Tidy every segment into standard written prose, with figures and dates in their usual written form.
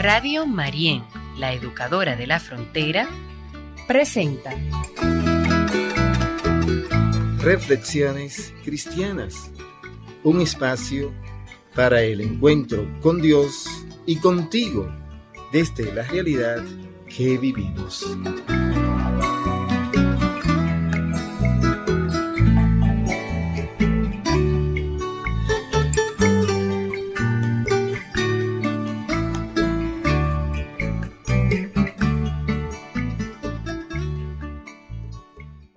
Radio Marién, la educadora de la frontera, presenta Reflexiones Cristianas, un espacio para el encuentro con Dios y contigo desde la realidad que vivimos.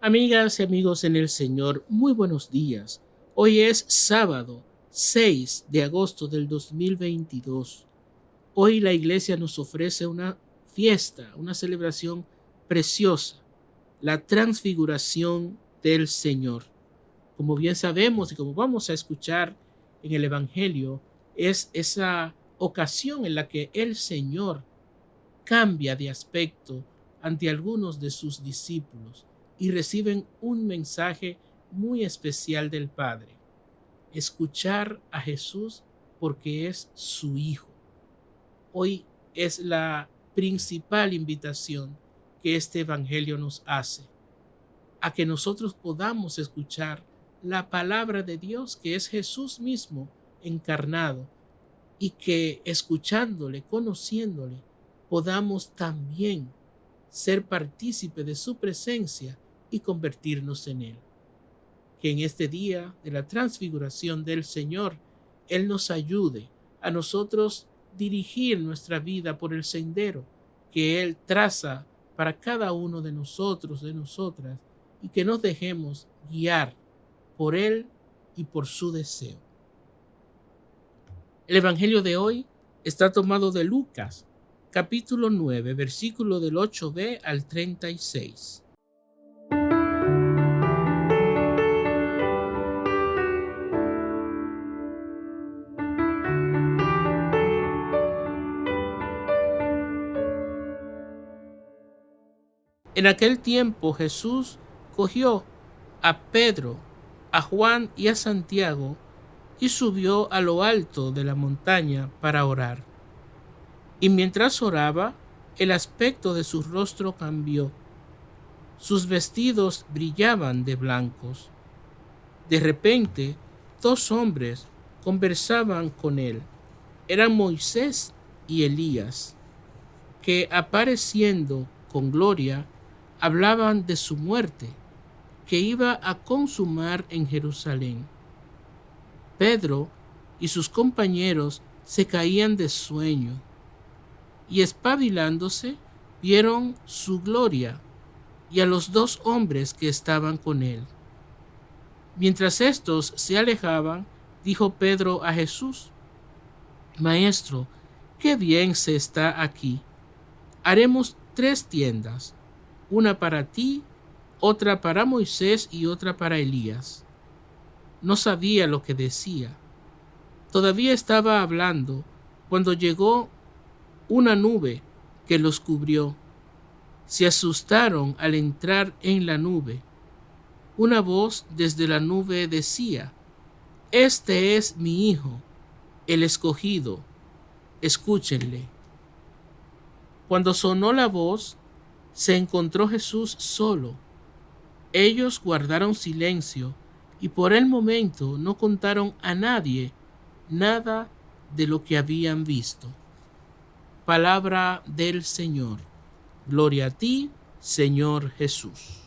Amigas y amigos en el Señor, muy buenos días. Hoy es sábado 6 de agosto del 2022. Hoy la iglesia nos ofrece una fiesta, una celebración preciosa, la transfiguración del Señor. Como bien sabemos y como vamos a escuchar en el Evangelio, es esa ocasión en la que el Señor cambia de aspecto ante algunos de sus discípulos y reciben un mensaje muy especial del Padre: escuchar a Jesús porque es su Hijo. Hoy es la principal invitación que este Evangelio nos hace, a que nosotros podamos escuchar la palabra de Dios, que es Jesús mismo encarnado, y que escuchándole, conociéndole, podamos también ser partícipe de su presencia y convertirnos en Él. Que en este día de la transfiguración del Señor, Él nos ayude a nosotros dirigir nuestra vida por el sendero que Él traza para cada uno de nosotros, de nosotras, y que nos dejemos guiar por Él y por su deseo. El Evangelio de hoy está tomado de Lucas, capítulo 9, versículo del 8b al 36. En aquel tiempo Jesús cogió a Pedro, a Juan y a Santiago y subió a lo alto de la montaña para orar. Y mientras oraba, el aspecto de su rostro cambió. Sus vestidos brillaban de blancos. De repente, dos hombres conversaban con él. Eran Moisés y Elías, que apareciendo con gloria, hablaban de su muerte, que iba a consumar en Jerusalén. Pedro y sus compañeros se caían de sueño, y espabilándose vieron su gloria y a los dos hombres que estaban con él. Mientras éstos se alejaban, dijo Pedro a Jesús: Maestro, qué bien se está aquí. Haremos 3 tiendas, una para ti, otra para Moisés y otra para Elías. No sabía lo que decía. Todavía estaba hablando cuando llegó una nube que los cubrió. Se asustaron al entrar en la nube. Una voz desde la nube decía: Este es mi Hijo, el escogido, escúchenle. Cuando sonó la voz, se encontró Jesús solo. Ellos guardaron silencio y por el momento no contaron a nadie nada de lo que habían visto. Palabra del Señor. Gloria a ti, Señor Jesús.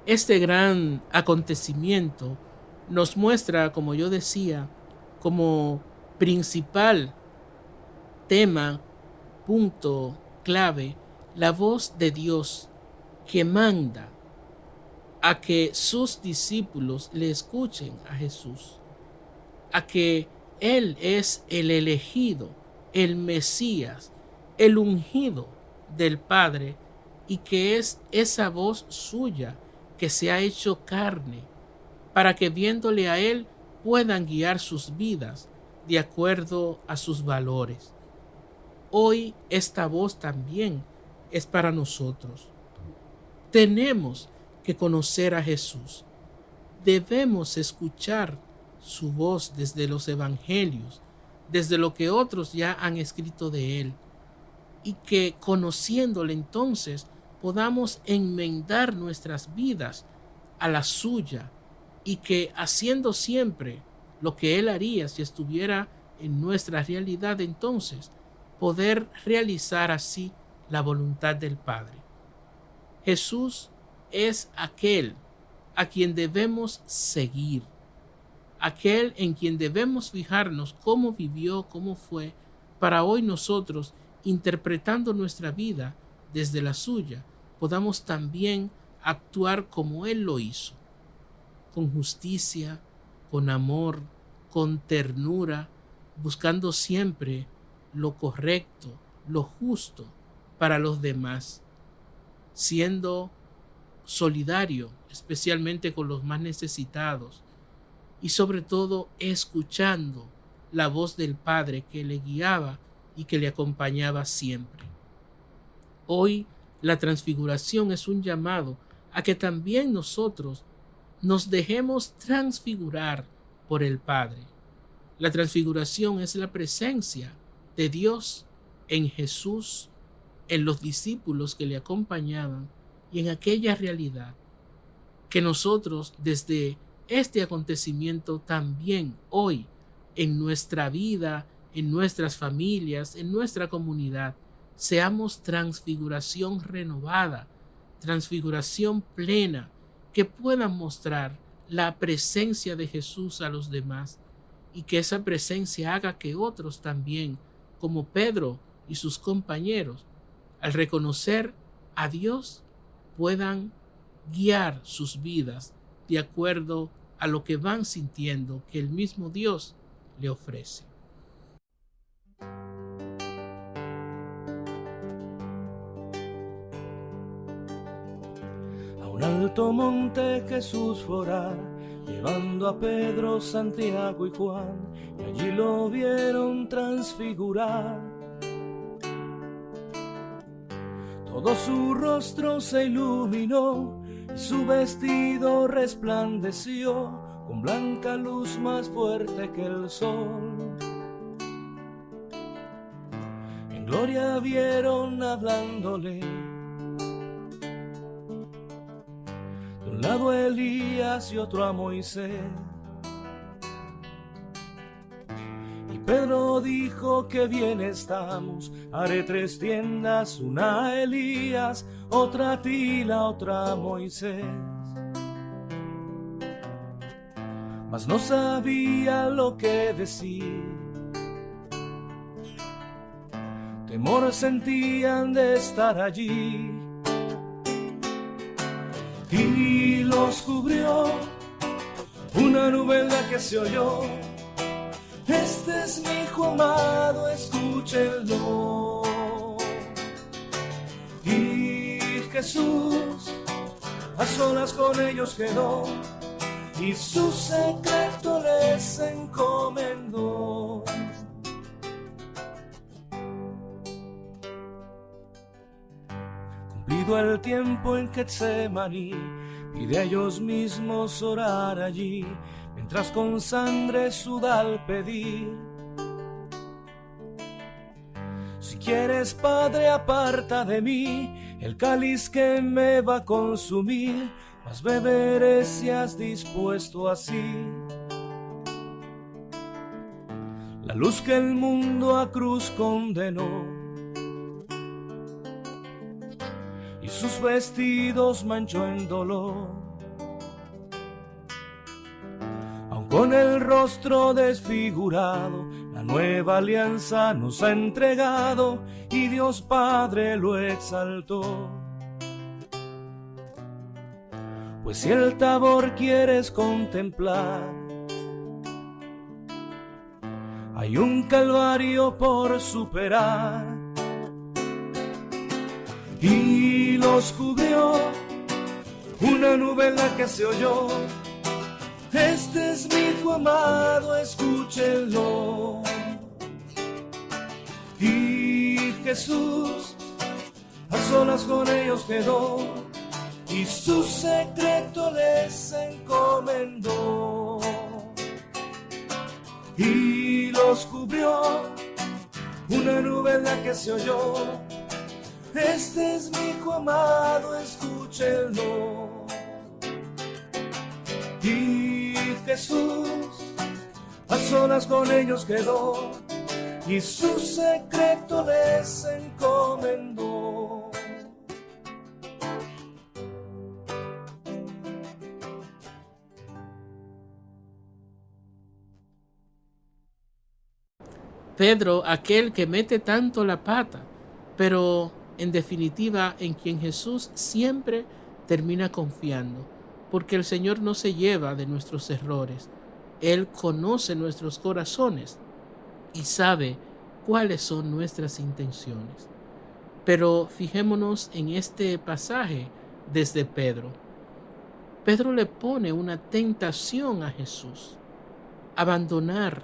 Este gran acontecimiento nos muestra, como yo decía, como principal tema, punto clave, la voz de Dios que manda a que sus discípulos le escuchen a Jesús, a que Él es el elegido, el Mesías, el ungido del Padre, y que es esa voz suya que se ha hecho carne, para que viéndole a Él puedan guiar sus vidas de acuerdo a sus valores. Hoy esta voz también es para nosotros. Tenemos que conocer a Jesús. Debemos escuchar su voz desde los evangelios, desde lo que otros ya han escrito de él, y que conociéndole entonces podamos enmendar nuestras vidas a la suya, y que haciendo siempre lo que él haría si estuviera en nuestra realidad, entonces poder realizar así la voluntad del Padre. Jesús es aquel a quien debemos seguir, aquel en quien debemos fijarnos cómo vivió, cómo fue, para hoy nosotros, interpretando nuestra vida desde la suya, podamos también actuar como Él lo hizo, con justicia, con amor, con ternura, buscando siempre lo correcto, lo justo para los demás, siendo solidario, especialmente con los más necesitados, y sobre todo escuchando la voz del Padre que le guiaba y que le acompañaba siempre. Hoy la transfiguración es un llamado a que también nosotros nos dejemos transfigurar por el Padre. La transfiguración es la presencia de Dios en Jesús, en los discípulos que le acompañaban y en aquella realidad que nosotros desde este acontecimiento también hoy en nuestra vida, en nuestras familias, en nuestra comunidad, seamos transfiguración renovada, transfiguración plena, que puedan mostrar la presencia de Jesús a los demás y que esa presencia haga que otros también, como Pedro y sus compañeros, al reconocer a Dios, puedan guiar sus vidas de acuerdo a lo que van sintiendo que el mismo Dios le ofrece. A un alto monte Jesús fue a orar, llevando a Pedro, Santiago y Juan, y allí lo vieron transfigurar. Todo su rostro se iluminó y su vestido resplandeció con blanca luz más fuerte que el sol. En gloria vieron hablándole, de un lado a Elías y otro a Moisés. Pedro dijo: que bien estamos, haré 3 tiendas, una a Elías, otra a ti, la otra a Moisés. Mas no sabía lo que decir, temor sentían de estar allí, y los cubrió una nube en la que se oyó: este es mi hijo amado, escúchenlo. Y Jesús a solas con ellos quedó, y su secreto les encomendó. Cumplido el tiempo en Getsemaní, pide a ellos mismos orar allí, mientras con sangre suda al pedir: si quieres, Padre, aparta de mí el cáliz que me va a consumir, mas beberé si has dispuesto así. La luz que el mundo a cruz condenó, y sus vestidos manchó en dolor. Con el rostro desfigurado, la nueva alianza nos ha entregado, y Dios Padre lo exaltó. Pues si el Tabor quieres contemplar, hay un calvario por superar. Y los cubrió una nube en la que se oyó: este es mi hijo amado, escúchenlo. Y Jesús a solas con ellos quedó y su secreto les encomendó. Y los cubrió una nube en la que se oyó: este es mi hijo amado, escúchenlo. Y Jesús a solas con ellos quedó y su secreto les encomendó. Pedro, aquel que mete tanto la pata, pero en definitiva en quien Jesús siempre termina confiando, porque el Señor no se lleva de nuestros errores. Él conoce nuestros corazones y sabe cuáles son nuestras intenciones. Pero fijémonos en este pasaje desde Pedro. Pedro le pone una tentación a Jesús: abandonar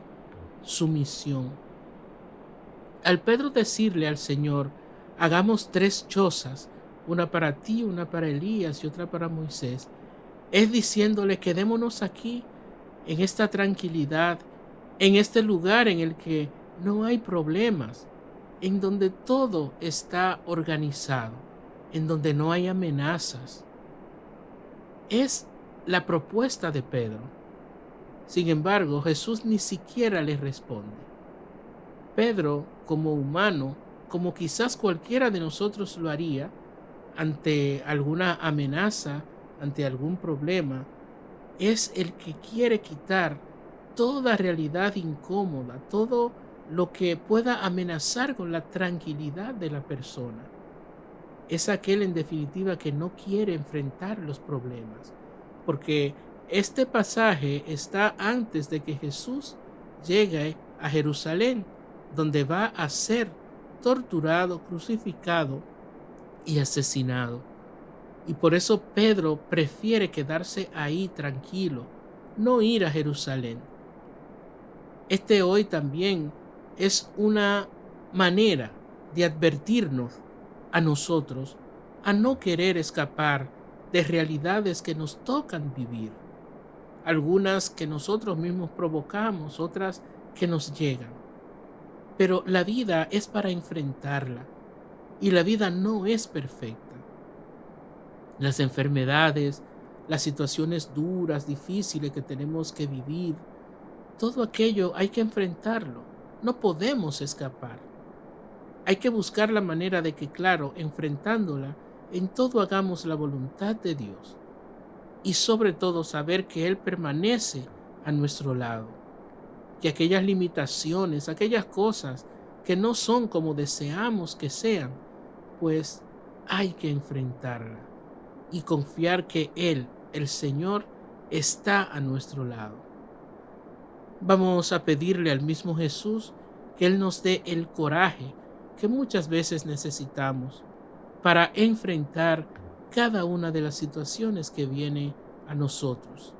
su misión. Al Pedro decirle al Señor: hagamos 3 chozas, una para ti, una para Elías y otra para Moisés, es diciéndole: quedémonos aquí, en esta tranquilidad, en este lugar en el que no hay problemas, en donde todo está organizado, en donde no hay amenazas. Es la propuesta de Pedro. Sin embargo, Jesús ni siquiera le responde. Pedro, como humano, como quizás cualquiera de nosotros lo haría, ante alguna amenaza, ante algún problema, es el que quiere quitar toda realidad incómoda, todo lo que pueda amenazar con la tranquilidad de la persona. Es aquel, en definitiva, que no quiere enfrentar los problemas, porque este pasaje está antes de que Jesús llegue a Jerusalén, donde va a ser torturado, crucificado y asesinado. Y por eso Pedro prefiere quedarse ahí tranquilo, no ir a Jerusalén. Este hoy también es una manera de advertirnos a nosotros a no querer escapar de realidades que nos tocan vivir. Algunas que nosotros mismos provocamos, otras que nos llegan. Pero la vida es para enfrentarla, y la vida no es perfecta. Las enfermedades, las situaciones duras, difíciles que tenemos que vivir, todo aquello hay que enfrentarlo. No podemos escapar. Hay que buscar la manera de que, claro, enfrentándola, en todo hagamos la voluntad de Dios. Y sobre todo saber que Él permanece a nuestro lado. Que aquellas limitaciones, aquellas cosas que no son como deseamos que sean, pues hay que enfrentarla y confiar que Él, el Señor, está a nuestro lado. Vamos a pedirle al mismo Jesús que Él nos dé el coraje que muchas veces necesitamos para enfrentar cada una de las situaciones que viene a nosotros.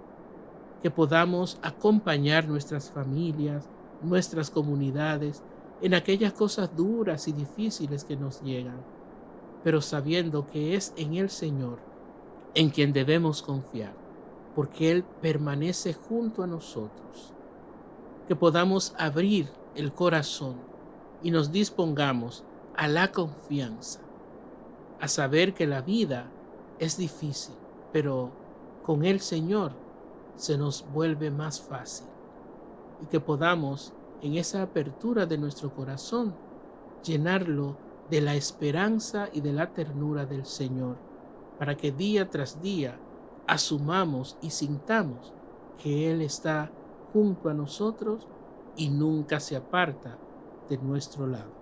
Que podamos acompañar nuestras familias, nuestras comunidades, en aquellas cosas duras y difíciles que nos llegan, pero sabiendo que es en el Señor en quien debemos confiar, porque Él permanece junto a nosotros. Que podamos abrir el corazón y nos dispongamos a la confianza, a saber que la vida es difícil, pero con el Señor se nos vuelve más fácil, y que podamos en esa apertura de nuestro corazón llenarlo de la esperanza y de la ternura del Señor, para que día tras día asumamos y sintamos que Él está junto a nosotros y nunca se aparta de nuestro lado.